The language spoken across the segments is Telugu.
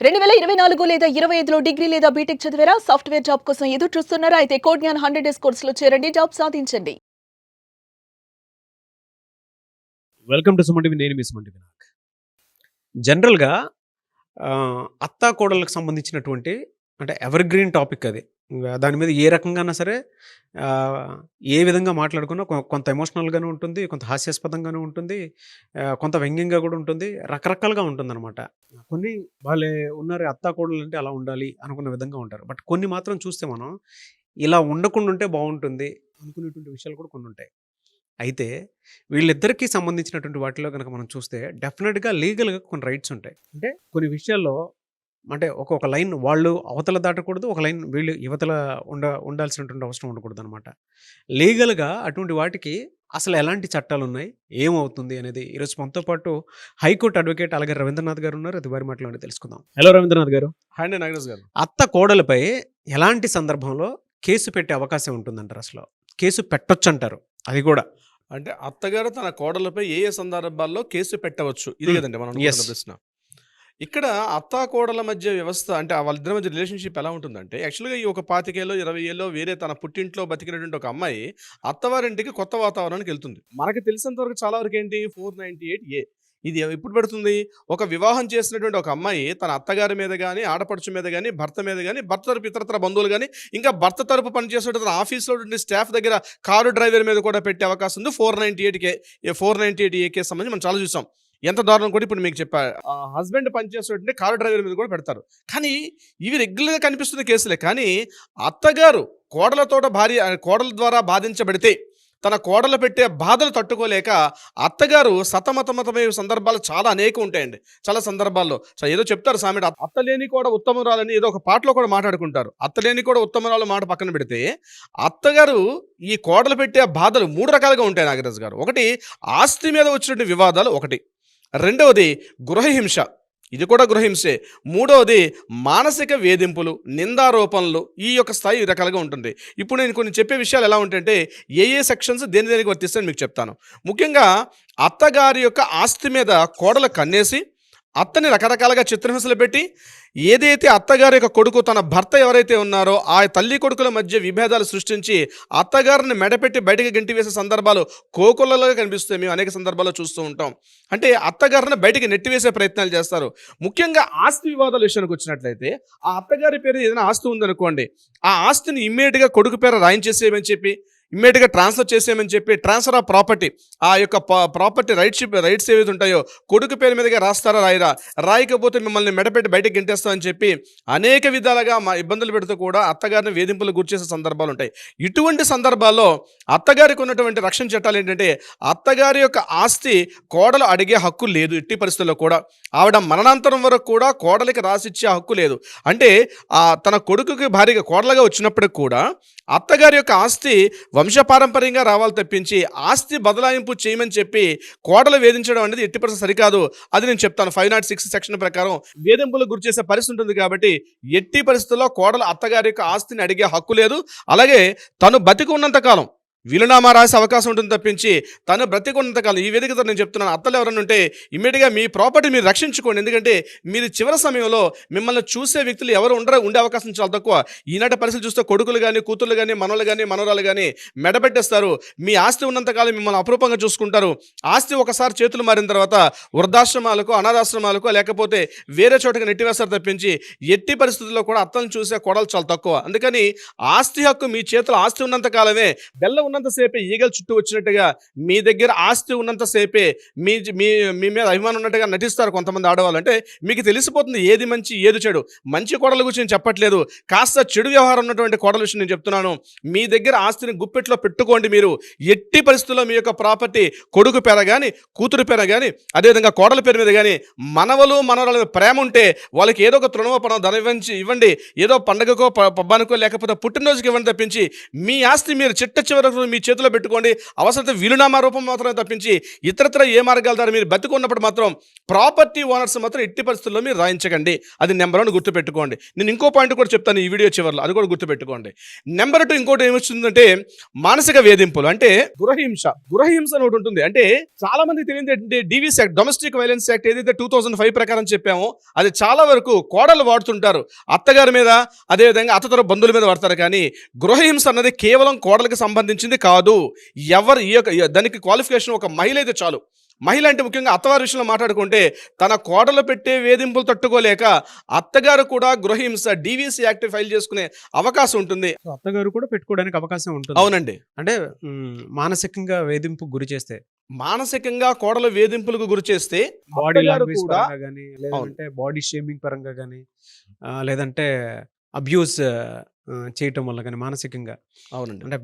2024 లేదా 25లో డిగ్రీ లేదా బీటెక్ చదివారా? సాఫ్ట్‌వేర్ జాబ్ కోసం ఎదురు చూస్తున్నారా? అయితే కోడ్ జ్ఞాన్ 100 డేస్ కోర్సులో చేరండి. జాబ్ సాధించండి. Welcome to Suman TV. నేను మీ సుమన్ టీవీ. జనరల్‌గా అత్తా కోడళ్ళకి సంబంధించినటువంటి అంటే ఎవర్ గ్రీన్ టాపిక్ అది. దాని మీద ఏ రకంగానా సరే ఆహ్, ఏ విధంగా మాట్లాడుకున్నా కొంత ఎమోషనల్‌గాను ఉంటుంది, కొంత హాస్యాస్పదంగాను ఉంటుంది, కొంత వ్యంగ్యంగా కూడా ఉంటుంది. రకరకాలుగా ఉంటుందనమాట. కొన్ని భలే ఉన్నారు అత్తా కోడలంటే అలా ఉండాలి అనుకున్న విధంగా ఉంటారు. బట్ కొన్ని మాత్రం చూస్తే మనం ఇలా ఉండకుండా ఉంటే బావుంటుంది అనుకునేటువంటి విషయాలు కూడా కొన్నుంటాయి. అయితే వీళ్ళిద్దరికీ సంబంధించినటువంటి వాటిలో గనక మనం చూస్తే డెఫినిట్‌గా లీగల్‌గా కొన్ని రైట్స్ ఉంటాయి. అంటే కొన్ని విషయాల్లో అంటే ఒక్కొక్క లైన్ వాళ్ళు అవతల దాటకూడదు. ఒక లైన్ వీళ్ళు యువతల ఉండాల్సినటువంటి అవసరం ఉండకూడదనమాట. లీగల్‌గా అటువంటి వాటికి అసలు ఎలాంటి చట్టాలున్నాయి? ఏమవుతుంది అనేది ఈరోజు మనతో పాటు హైకోర్టు అడ్వకేట్ అలాగే రవీంద్రనాథ్ గారు ఉన్నారు. అది వారి మాటలోనే తెలుసుకుందాం. హలో రవీంద్రనాథ్ గారు. హాయ్ అండి నాగరాజు గారు. అత్త కోడలపై ఎలాంటి సందర్భంలో కేసు పెట్టే అవకాశం ఉంటుందంటారు అసలు? కేసు పెట్టొచ్చంటారు. అది కూడా. అంటే అత్తగారు తన కోడలపై ఏ ఏ సందర్భాల్లో కేసు పెట్టవచ్చు? ఇది హ్మ్. కదండి మనం యెస్. అనుకుంటున్న ప్రశ్న. ఇక్కడ అత్తా కోడల మధ్య వ్యవస్థ అంటే వాళ్ళిద్దరి మధ్య రిలేషన్‌షిప్ ఎలా ఉంటుందంటే యాక్చువల్‌గా ఈ ఒక 25 ఏళ్ళో, 20 ఏళ్ళో వేరే తన పుట్టింట్లో బతికినటువంటి ఒక అమ్మాయి అత్తవారింటికి కొత్త వాతావరణానికి ఎళ్తుంది. మనకు తెలిసినంత వరకు చాలా వరకు ఏంటి 498 ఇది ఎప్పుడు పెడుతుంది? ఒక వివాహం చేసినటువంటి ఒక అమ్మాయి తన అత్తగారి మీద గాని, ఆడపడుచు మీద గాని, భర్త మీద గాని, భర్త తరపు ఇతరత్ర బంధువులు గాని, ఇంకా భర్త తరపు పనిచేసేటువంటి తన ఆఫీస్‌లో ఉండే స్టాఫ్ దగ్గర కారు డ్రైవర్ మీద కూడా పెట్టే అవకాశం ఉంది. 498 ఏ కేసు సంబంధించి మనం చాలా చూసాం. ఎంత దారుణం కూడా ఇప్పుడు మీకు చెప్పా. హస్బెండ్ పనిచేసేటువంటి కారు డ్రైవర్ మీద కూడా పెడతారు. కానీ ఇవి రెగ్యులర్‌గా కనిపిస్తున్న కేసులే. కానీ అత్తగారు కోడల ద్వారా బాధించబడితే తన కోడలు పెట్టే బాధలు తట్టుకోలేక అత్తగారు సతమతమతమయ్యే సందర్భాలు చాలా అనేకం ఉంటాయండి. చాలా సందర్భాల్లో ఏదో చెప్తారు సామెత, అత్తలేని కూడా ఉత్తమురాలని ఏదో ఒక పాటలో కూడా మాట్లాడుకుంటారు. అత్తలేని కూడా ఉత్తమురాలు మాట పక్కన పెడితే అత్తగారు ఈ కోడలు పెట్టే బాధలు 3 రకాలుగా ఉంటాయి నాగరాజు గారు. ఒకటి ఆస్తి మీద వచ్చినటువంటి వివాదాలు ఒకటి. రెండవది గృహహింస. ఇది కూడా గృహహింసే. మూడవది మానసిక వేధింపులు, నిందారోపణలు. ఈ యొక్క స్థాయి ఈ రకాలుగా ఉంటుంది. ఇప్పుడు నేను కొన్ని చెప్పే విషయాలు ఎలా ఉంటాయంటే ఏ సెక్షన్స్ దేనికి వర్తిస్తాయని మీకు చెప్తాను. ముఖ్యంగా అత్తగారి యొక్క ఆస్తి మీద కోడలు కన్నేసి అత్తని రకరకాలుగా చిత్రహింసలు పెట్టి ఏదైతే అత్తగారి యొక్క కొడుకు తన భర్త ఎవరైతే ఉన్నారో ఆ తల్లి కొడుకుల మధ్య విభేదాలు సృష్టించి అత్తగారిని మెడపెట్టి బయటకు గెంటి వేసే సందర్భాలు కోకొల్లలుగా కనిపిస్తాయి. మేము అనేక సందర్భాల్లో చూస్తూ ఉంటాం. అంటే అత్తగారిని బయటికి నెట్టివేసే ప్రయత్నాలు చేస్తారు. ముఖ్యంగా ఆస్తి వివాదాల విషయానికి వచ్చినట్లయితే ఆ అత్తగారి పేరు ఏదైనా ఆస్తి ఉందనుకోండి, ఆ ఆస్తిని ఇమ్మీడియట్గా కొడుకు పేరు రాయించేసేయమని చెప్పి ఇమ్మీడియట్గా ట్రాన్స్ఫర్ చేసేయమని చెప్పి ట్రాన్స్ఫర్ ఆఫ్ ప్రాపర్టీ ఆ యొక్క ప్రాపర్టీ రైట్స్ ఏవైతే ఉంటాయో కొడుకు పేరు మీదుగా రాస్తారా రాయకపోతే మిమ్మల్ని మెడపెట్టి బయటకు గెంటేస్తామని చెప్పి అనేక విధాలుగా మా ఇబ్బందులు పెడుతూ కూడా అత్తగారిని వేధింపులు గురిచేసే సందర్భాలు ఉంటాయి. ఇటువంటి సందర్భాల్లో అత్తగారికి ఉన్నటువంటి రక్షణ చట్టాలు ఏంటంటే అత్తగారి యొక్క ఆస్తి కోడలు అడిగే హక్కు లేదు. ఎట్టి పరిస్థితుల్లో కూడా ఆవిడ మరణాంతరం వరకు కూడా కోడలికి రాసిచ్చే హక్కు లేదు. అంటే తన కొడుకుకి భార్యగా కోడలుగా వచ్చినప్పటికి కూడా అత్తగారి యొక్క ఆస్తి వంశపారంపర్యంగా రావాలి తప్పించి ఆస్తి బదలాయింపు చేయమని చెప్పి కోడలు వేధించడం అనేది ఎట్టి పరిస్థితి సరికాదు. అది నేను చెప్తాను. 506 సెక్షన్ ప్రకారం వేధింపులకు గురి చేసే పరిస్థితి ఉంటుంది. కాబట్టి ఎట్టి పరిస్థితుల్లో కోడలు అత్తగారి యొక్క ఆస్తిని అడిగే హక్కు లేదు. అలాగే తను బతికి ఉన్నంత కాలం వీలునామా రాసే అవకాశం ఉంటుంది తప్పించి తను బ్రతికున్నంతకాలం ఈ వేదికతో నేను చెప్తున్నాను, అత్తలు ఎవరైనా ఉంటే ఇమ్మీడియట్గా మీ ప్రాపర్టీ మీరు రక్షించుకోండి. ఎందుకంటే మీరు చివరి సమయంలో మిమ్మల్ని చూసే వ్యక్తులు ఎవరు ఉండే అవకాశం చాలా తక్కువ. ఈనాటి పరిస్థితులు చూస్తే కొడుకులు కానీ కూతుర్లు కానీ మనవలు కానీ మనవరాలు కానీ మెడబెట్టేస్తారు. మీ ఆస్తి ఉన్నంతకాలం మిమ్మల్ని అపురూపంగా చూసుకుంటారు. ఆస్తి ఒకసారి చేతులు మారిన తర్వాత వృద్ధాశ్రమాలకు అనాథాశ్రమాలకు లేకపోతే వేరే చోటకి నెట్టివేస్తారు తప్పించి ఎట్టి పరిస్థితుల్లో కూడా అత్తలను చూసే కోడలు చాలా తక్కువ. అందుకని ఆస్తి హక్కు మీ చేతిలో ఆస్తి ఉన్నంతకాలమే బెల్ల ఉన్నంతసేపే ఈగలు చుట్టూ వచ్చినట్టుగా మీ దగ్గర ఆస్తి ఉన్నంతసేపే మీ మీద అభిమానం ఉన్నట్టుగా నటిస్తారు కొంతమంది ఆడవాళ్ళు. అంటే మీకు తెలిసిపోతుంది ఏది మంచి ఏది చెడు. మంచి కోడల గురించి నేను చెప్పట్లేదు, కాస్త చెడు వ్యవహారం ఉన్నటువంటి కోడల విషయం నేను చెప్తున్నాను. మీ దగ్గర ఆస్తిని గుప్పెట్లో పెట్టుకోండి. మీరు ఎట్టి పరిస్థితుల్లో మీ యొక్క ప్రాపర్టీ కొడుకు పేర కానీ కూతురు పేర కానీ అదేవిధంగా కోడల పేరు మీద కానీ మనవలు మనవరాల ప్రేమ ఉంటే వాళ్ళకి ఏదో ఒక తృణమో పనో ధనం ఇవ్వండి. ఏదో పండగకో పబ్బానికో లేకపోతే పుట్టినరోజుకి ఇవ్వండి తప్పించి మీ ఆస్తి మీరు చిట్ట చివరకు పత్రం మీ చేతిలో పెట్టుకోండి. అవసరమైతే వీలునామా రూపం మాత్రమే తప్పించి ఇతరత్ర ఏ మార్గాల ద్వారా మీరు బతికున్నప్పుడు మాత్రం ప్రాపర్టీ ఓనర్స్ మాత్రం ఎట్టి పరిస్థితుల్లో మీరు రాయించకండి. అది నెంబర్ 1 గుర్తుపెట్టుకోండి. నేను ఇంకో పాయింట్ కూడా చెప్తాను ఈ వీడియో చివరిలో, అది కూడా గుర్తుపెట్టుకోండి. నెంబర్ 2 ఇంకోటి ఏమొచ్చిందంటే మానసిక వేధింపులు, అంటే గృహహింస అని ఒకటి ఉంటుంది. అంటే చాలా మందికి తెలియదు ఏంటంటే DVS act, domestic violence act ఏదైతే 2005 ప్రకారం చెప్పామో అది చాలా వరకు కోడలు వాడుతుంటారు, అత్తగారి మీద అదేవిధంగా అత్తతర బంధువుల మీద వాడతారు. కానీ గృహహింస అన్నది కేవలం కోడలకు సంబంధించింది కాదు. ఎవరు దానికి క్వాలిఫికేషన్ ఒక మహిళ అయితే చాలు. మహిళ అంటే ముఖ్యంగా అత్తవారి విషయంలో మాట్లాడుకుంటే తన కోడలు పెట్టే వేధింపులు తట్టుకోలేక అత్తగారు కూడా గృహహింస DVS యాక్ట్ ఫైల్ చేసుకునే అవకాశం ఉంటుంది. అత్తగారు కూడా పెట్టుకోవడానికి అవకాశం ఉంటుంది. అవునండి. అంటే మానసికంగా వేధింపు గురి చేస్తే, మానసికంగా కోడలు వేధింపులకు గురి చేస్తే బాడీ అత్తగారు లాంగ్వేజ్ కూడా పరంగా కానీ, లేదంటే బాడీ షేమింగ్ పరంగా కానీ, లేదంటే అబ్యూస్ చేయటం వల్ల కానీ మానసికంగా, అవునండి. అంటే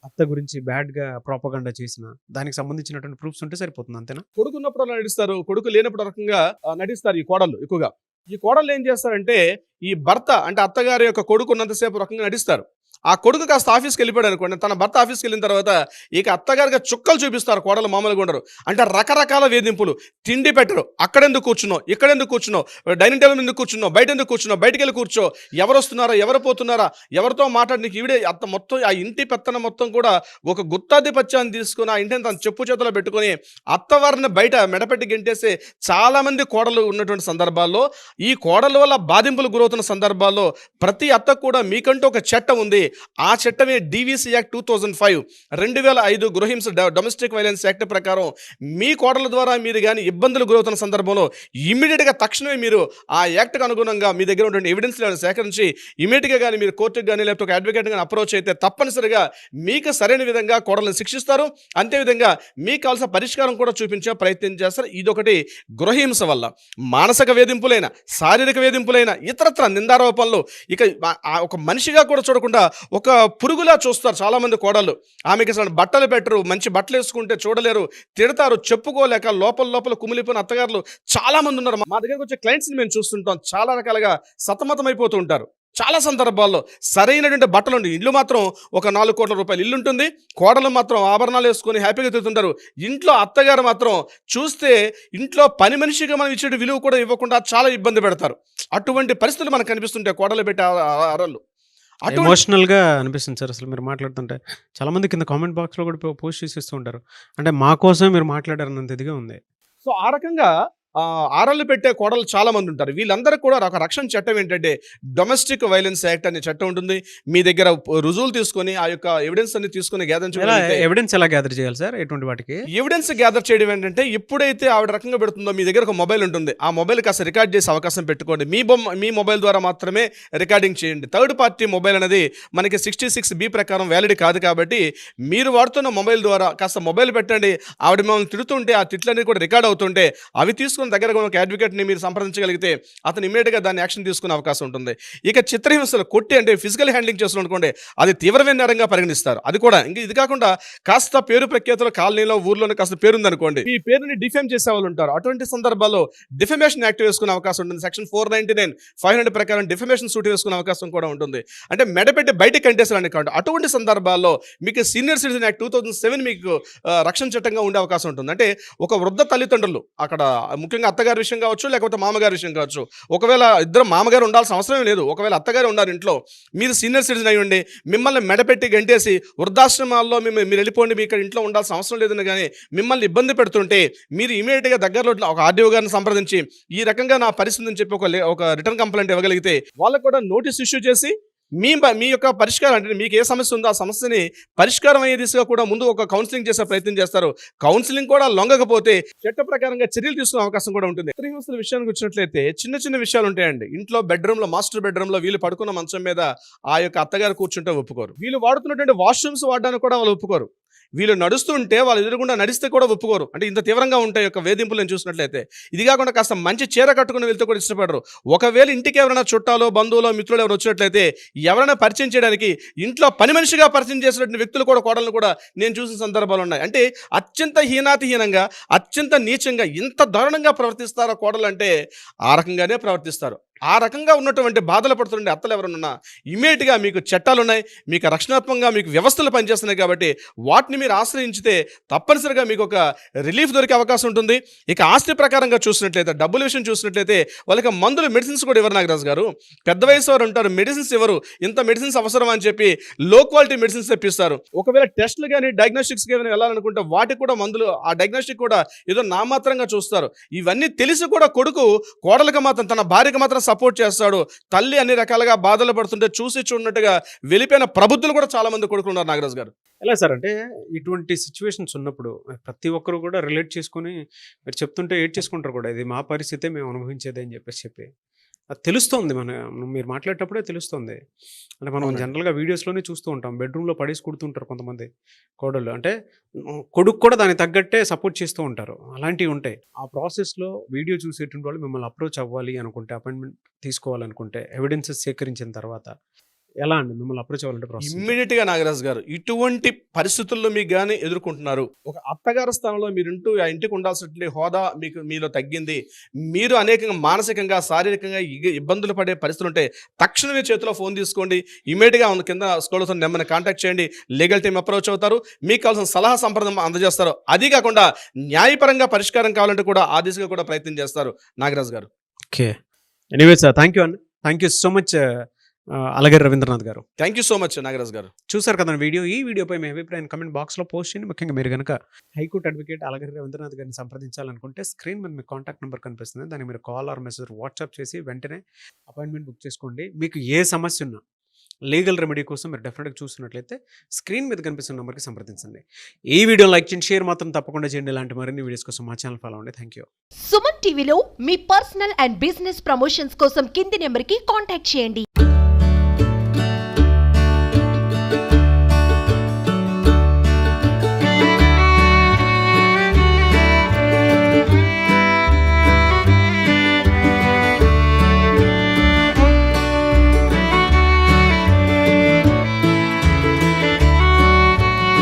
అత్త గురించి బ్యాడ్గా ప్రాపగండా చేసిన దానికి సంబంధించినటువంటి ప్రూఫ్స్ ఉంటే సరిపోతుంది, అంతేనా? కొడుకు ఉన్నప్పుడు అలా నటిస్తారు, కొడుకు లేనప్పుడు రకంగా నటిస్తారు ఈ కోడళ్ళు ఎక్కువగా. ఈ కోడళ్ళు ఏం చేస్తారంటే ఈ భర్త అంటే అత్తగారి యొక్క కొడుకు ఉన్నంతసేపు రకంగా నటిస్తారు. ఆ కొడుకు కాస్త ఆఫీస్కి వెళ్ళిపోయాడు అనుకోండి, తన భర్త ఆఫీస్కి వెళ్ళిన తర్వాత ఇక అత్తగారిగా చుక్కలు చూపిస్తారు, కోడలు మామూలుగా ఉండరు. అంటే రకరకాల వేధింపులు, తిండి పెట్టరు, అక్కడెందుకు కూర్చున్నావు, ఇక్కడెందుకు కూర్చున్నావు, డైనింగ్ టేబుల్ ఎందుకు కూర్చున్నావు, బయట ఎందుకు కూర్చున్నావు, బయటికి వెళ్ళి కూర్చో, ఎవరు వస్తున్నారా, ఎవరు పోతున్నారా, ఎవరితో మాట్లాడి నీకు ఈవిడే అత్త మొత్తం ఆ ఇంటి పెత్తన మొత్తం కూడా ఒక గుత్తాధిపత్యాన్ని తీసుకుని ఆ ఇంటిని తన చెప్పు చేతిలో పెట్టుకొని అత్తవారిని బయట మెడపెట్టి గెంటేసే చాలా మంది కోడలు ఉన్నటువంటి సందర్భాల్లో, ఈ కోడల వల్ల బాధింపులు గురవుతున్న సందర్భాల్లో ప్రతి అత్త కూడా మీకంటూ ఒక చట్టం ఉంది. ఆ చట్టమే DVS యాక్ట్ 2005 గృహహింస డొమెస్టిక్ వైలెన్స్ యాక్ట్ ప్రకారం మీ కోడల ద్వారా మీరు కానీ ఇబ్బందులు గురవుతున్న సందర్భంలో ఇమీడియట్గా తక్షణమే మీరు ఆ యాక్ట్కి అనుగుణంగా మీ దగ్గర ఉన్నటువంటి ఎవిడెన్స్ సేకరించి ఇమీడియట్గా కానీ మీరు కోర్టుకు కానీ లేకపోతే ఒక అడ్వకేట్ కానీ అప్రోచ్ అయితే తప్పనిసరిగా మీకు సరైన విధంగా కోడలను శిక్షిస్తారు. అంతేవిధంగా మీకు కావాల్సిన పరిష్కారం కూడా చూపించే ప్రయత్నం చేస్తారు. ఇదొకటి గృహహింస వల్ల. మానసిక వేధింపులైన, శారీరక వేధింపులైన, ఇతరత్ర నిందారోపణలు, ఇక ఒక మనిషిగా కూడా చూడకుండా ఒక పురుగులా చూస్తారు చాలామంది కోడళ్ళు. ఆమెకి అసలు బట్టలు పెట్టరు, మంచి బట్టలు వేసుకుంటే చూడలేరు, తిడతారు, చెప్పుకోలేక లోపల కుమిలిపోయిన అత్తగారులు చాలామంది ఉన్నారు. మా దగ్గరకు వచ్చే క్లయింట్స్ని మేము చూస్తుంటాం, చాలా రకాలుగా సతమతం అయిపోతూ ఉంటారు. చాలా సందర్భాల్లో సరైనటువంటి బట్టలు ఉండి, ఇల్లు మాత్రం ఒక 4 కోట్ల రూపాయలు ఇల్లు ఉంటుంది, కోడలు మాత్రం ఆభరణాలు వేసుకొని హ్యాపీగా తిరుగుతుంటారు. ఇంట్లో అత్తగారు మాత్రం చూస్తే ఇంట్లో పని మనిషిగా మనం ఇచ్చే విలువ కూడా ఇవ్వకుండా చాలా ఇబ్బంది పెడతారు. అటువంటి పరిస్థితులు మనకు కనిపిస్తుంటాయి కోడలు పెట్టే అరలు. ఎమోషనల్ గా అనిపిస్తుంది సార్ అసలు మీరు మాట్లాడుతుంటే. చాలా మంది కింద కామెంట్ బాక్స్ లో కూడా పోస్ట్ చేసేస్తూ ఉంటారు, అంటే మా కోసం మీరు మాట్లాడారన్నంత ఇదిగా ఉంది. సో ఆ రకంగా ఆరళ్ళు పెట్టే కోడలు చాలా మంది ఉంటారు. వీళ్ళందరూ కూడా ఒక రక్షణ చట్టం ఏంటంటే డొమెస్టిక్ వైలెన్స్ యాక్ట్ అనే చట్టం ఉంటుంది. మీ దగ్గర రుజువులు తీసుకొని ఆ యొక్క ఎవిడెన్స్ అన్ని తీసుకొని ఎవిడెన్స్ ఎలా గ్యాదర్ చేయాలి సార్? ఎటువంటి వాటికి ఎవిడెన్స్ గ్యాదర్ చేయడం ఏంటంటే, ఎప్పుడైతే ఆవిడ రకంగా పెడుతుందో మీ దగ్గర ఒక మొబైల్ ఉంటుంది, ఆ మొబైల్ కాస్త రికార్డ్ చేసే అవకాశం పెట్టుకోండి. మీ మొబైల్ ద్వారా మాత్రమే రికార్డింగ్ చేయండి. థర్డ్ పార్టీ మొబైల్ అనేది మనకి 66B ప్రకారం వ్యాలిడ్ కాదు కాబట్టి మీరు వాడుతున్న మొబైల్ ద్వారా కాస్త మొబైల్ పెట్టండి. ఆవిడ మిమ్మల్ని తిడుతుంటే ఆ తిట్లన్నీ కూడా రికార్డ్ అవుతుంటే అవి తీసుకుని దగ్గర ఒక అడ్వకేట్ని మీరు సంప్రదించగలిగితే అతను ఇమీడియట్గా దాన్ని యాక్షన్ తీసుకునే అవకాశం ఉంటుంది. ఇక చిత్రహింసలు కొట్టి అంటే ఫిజికల్ హ్యాండ్లింగ్ చేస్తున్నారు అనుకోండి, అది తీవ్రమైన నేరంగా పరిగణిస్తారు. అది కూడా ఇంకా ఇది కాకుండా కాస్త పేరు ప్రఖ్యాతుల కాలనీలో ఊర్లోనే కాస్త పేరుందనుకోండి, ఈ పేరుని డిఫేమ్ చేసే వాళ్ళు ఉంటారు. అటువంటి సందర్భాల్లో డిఫమేషన్ యాక్ట్ వేసుకునే అవకాశం ఉంటుంది. సెక్షన్ 499, 500 ప్రకారం డిఫమేషన్ సూట్ వేసుకునే అవకాశం కూడా ఉంటుంది. అంటే మెడపెట్టి బయటకు కంటేసారని కాదు. అటువంటి సందర్భాల్లో మీకు సీనియర్ సిటిజన్ యాక్ట్ 2007 మీకు రక్షణ చట్టంగా ఉండే అవకాశం ఉంటుంది. అంటే ఒక వృద్ధ తల్లిదండ్రులు, అక్కడ ముఖ్యంగా అత్తగారి విషయం కావచ్చు లేకపోతే మామగారి విషయం కావచ్చు, ఒకవేళ ఇద్దరు మామగారు ఉండాల్సిన అవసరం లేదు, ఒకవేళ అత్తగారు ఉన్నారు ఇంట్లో, మీరు సీనియర్ సిటిజన్ అయ్యి ఉండి మిమ్మల్ని మెడపెట్టి గంటేసి వృద్ధాశ్రమాల్లో మీరు వెళ్ళిపోండి, మీ ఇక్కడ ఇంట్లో ఉండాల్సిన అవసరం లేదని కానీ మిమ్మల్ని ఇబ్బంది పెడుతుంటే మీరు ఇమీడియట్గా దగ్గరలో ఒక ఆర్డీఓ గారిని సంప్రదించి ఈ రకంగా నా పరిస్థితి అని చెప్పి ఒక రిటర్న్ కంప్లైంట్ ఇవ్వగలిగితే వాళ్ళకు కూడా నోటీస్ ఇష్యూ చేసి మీ యొక్క పరిష్కారం, అంటే మీకు ఏ సమస్య ఉందో ఆ సమస్యని పరిష్కారం అయ్యే దిశగా కూడా ముందు ఒక కౌన్సిలింగ్ చేసే ప్రయత్నం చేస్తారు. కౌన్సిలింగ్ కూడా లొంగకపోతే చట్ట ప్రకారంగా చర్యలు తీసుకునే అవకాశం కూడా ఉంటుంది. చిత్రహింసల విషయానికి వచ్చినట్లయితే చిన్న విషయాలు ఉంటాయండి. ఇంట్లో బెడ్రూమ్లో, మాస్టర్ బెడ్రూమ్లో వీళ్ళు పడుకున్న మంచం మీద ఆ యొక్క అత్తగారు కూర్చుంటే ఒప్పుకోరు. వీళ్ళు వాడుతున్నటువంటి వాష్రూమ్స్ వాడడానికి కూడా వాళ్ళు ఒప్పుకోరు. వీళ్ళు నడుస్తుంటే వాళ్ళు ఎదురుగుండా నడిస్తే కూడా ఒప్పుకోరు. అంటే ఇంత తీవ్రంగా ఉంటాయి యొక్క వేధింపులు నేను చూసినట్లయితే. ఇది కాకుండా కాస్త మంచి చీర కట్టుకుని వెళ్తే కూడా ఇష్టపడరు. ఒకవేళ ఇంటికి ఎవరైనా చుట్టాలో, బంధువులో, మిత్రులు ఎవరు వచ్చినట్లయితే ఎవరైనా పరిచయం చేయడానికి ఇంట్లో పని మనిషిగా పరిచయం చేసినటువంటి వ్యక్తులు కూడా, కోడలను కూడా నేను చూసిన సందర్భాలు ఉన్నాయి. అంటే అత్యంత హీనాతిహీనంగా, అత్యంత నీచంగా, ఇంత దారుణంగా ప్రవర్తిస్తారో కోడలు అంటే ఆ రకంగానే ప్రవర్తిస్తారు. ఆ రకంగా ఉన్నటువంటి బాధలు పడుతుండే అత్తలు ఎవరన్నా ఇమీడియట్గా మీకు చట్టాలు ఉన్నాయి, మీకు రక్షణాత్మకంగా మీకు వ్యవస్థలు పనిచేస్తున్నాయి కాబట్టి వాటిని మీరు ఆశ్రయించితే తప్పనిసరిగా మీకు ఒక రిలీఫ్ దొరికే అవకాశం ఉంటుంది. ఇక ఆస్తి ప్రకారంగా చూసినట్లయితే, డబ్బుల విషయం చూసినట్లయితే వాళ్ళకి మందులు మెడిసిన్స్ కూడా ఇవ్వరు నాగరాజు గారు. పెద్ద వయసు వారు ఉంటారు, మెడిసిన్స్ ఇవ్వరు. ఇంత మెడిసిన్స్ అవసరం అని చెప్పి లో క్వాలిటీ మెడిసిన్స్ తెప్పిస్తారు. ఒకవేళ టెస్టులు కానీ డయాగ్నోస్టిక్స్ కానీ వెళ్ళాలనుకుంటే వాటికి కూడా మందులు, ఆ డయాగ్నోస్టిక్ కూడా ఏదో నామాత్రంగా చూస్తారు. ఇవన్నీ తెలిసి కూడా కొడుకు కోడలకు మాత్రం, తన భార్యకు మాత్రం సపోర్ట్ చేస్తాడు. తల్లి అన్ని రకాలుగా బాధలు పడుతుంటే చూసి చూడనట్టుగా వెళ్ళిపోయిన ప్రబుద్ధులు కూడా చాలా మంది కొడుకులు ఉన్నారు నాగరాజు గారు. ఎలా సార్ అంటే ఇటువంటి సిచ్యువేషన్స్ ఉన్నప్పుడు ప్రతి ఒక్కరు కూడా రిలేట్ చేసుకొని మీరు చెప్తుంటే ఏడ్ చేసుకుంటారు కూడా, ఇది మా పరిస్థితే మేము అనుభవించేది అని చెప్పి అది తెలుస్తుంది. మీరు మాట్లాడేటప్పుడే తెలుస్తుంది. అంటే మనం అవునండి. జనరల్గా వీడియోస్లోనే చూస్తూ ఉంటాం, బెడ్రూమ్లో పడేసి కుడుతుంటారు కొంతమంది కోడళ్ళు. అంటే కొడుకు కూడా దానికి తగ్గట్టే సపోర్ట్ చేస్తూ ఉంటారు. అలాంటివి ఉంటాయి. ఆ ప్రాసెస్లో వీడియో చూసేటువంటి వాళ్ళు మిమ్మల్ని అప్రోచ్ అవ్వాలి అనుకుంటే, అపాయింట్మెంట్ తీసుకోవాలనుకుంటే, ఎవిడెన్సెస్ సేకరించిన తర్వాత ఎలా అండి మిమ్మల్ని అప్రోచ్ అవ్వాలంటే ప్రాసెస్? ఇమ్మీడియట్గా నాగరాజు గారు, ఇటువంటి పరిస్థితుల్లో మీకు కానీ ఎదుర్కొంటున్నారు, ఒక అత్తగారి స్థానంలో మీరుంటూ ఆ ఇంటికి ఉండాల్సిన హోదా మీలో తగ్గింది, మీరు అనేకంగా మానసికంగా శారీరకంగా ఇబ్బందులు పడే పరిస్థితులు ఉంటే తక్షణమే చేతిలో ఫోన్ తీసుకోండి. ఇమ్మీడియట్గా ఉన్న కింద స్క్రోల్ అవుతున్న నెంబర్ని కాంటాక్ట్ చేయండి. లీగల్ టీం అప్రోచ్ అవుతారు, మీకు కావాల్సిన సలహా సంప్రదం అందజేస్తారు. అది కాకుండా న్యాయపరంగా పరిష్కారం కావాలంటే కూడా ఆ దిశగా కూడా ప్రయత్నం చేస్తారు Nagaraju garu. Okay, anyway sir, thank you అండి. Thank you so much Alagari Ravindranath garu. Thank you so much Nagaraju garu. చూసారు కదా వీడియో. ఈ వీడియోపై మీ అభిప్రాయం కమెంట్ బాక్స్లో పోస్ట్ చేయండి. ముఖ్యంగా మీరు కనుక హైకోర్టు అడ్వకేట్ అలగరి రవీంద్రనాథ్ గారిని సంప్రదించాలనుకుంటే స్క్రీన్ మీద మీ కాంటాక్ట్ నెంబర్ కనిపిస్తుంది. దాన్ని మీరు కాల్ ఆర్ మెసేజ్ వాట్సాప్ చేసి వెంటనే అపాయింట్మెంట్ బుక్ చేసుకోండి. మీకు ఏ సమస్య ఉన్నా లీగల్ రెమెడీ కోసం మీరు డెఫినెట్గా చూస్తున్నట్లయితే స్క్రీన్ మీద కనిపిస్తున్న నెంబర్కి సంప్రదించండి. ఈ వీడియో లైక్ చేయండి, షేర్ మాత్రం తప్పకుండా చేయండి. ఇలాంటి మరిన్ని వీడియోస్ కోసం మా ఛానల్ ఫాలో అవ్వండి. Thank you. సుమన్ టీవీలో మీ పర్సనల్ అండ్ బిజినెస్ ప్రమోషన్స్ కోసం కింది నెంబర్కి కాంటాక్ట్ చేయండి.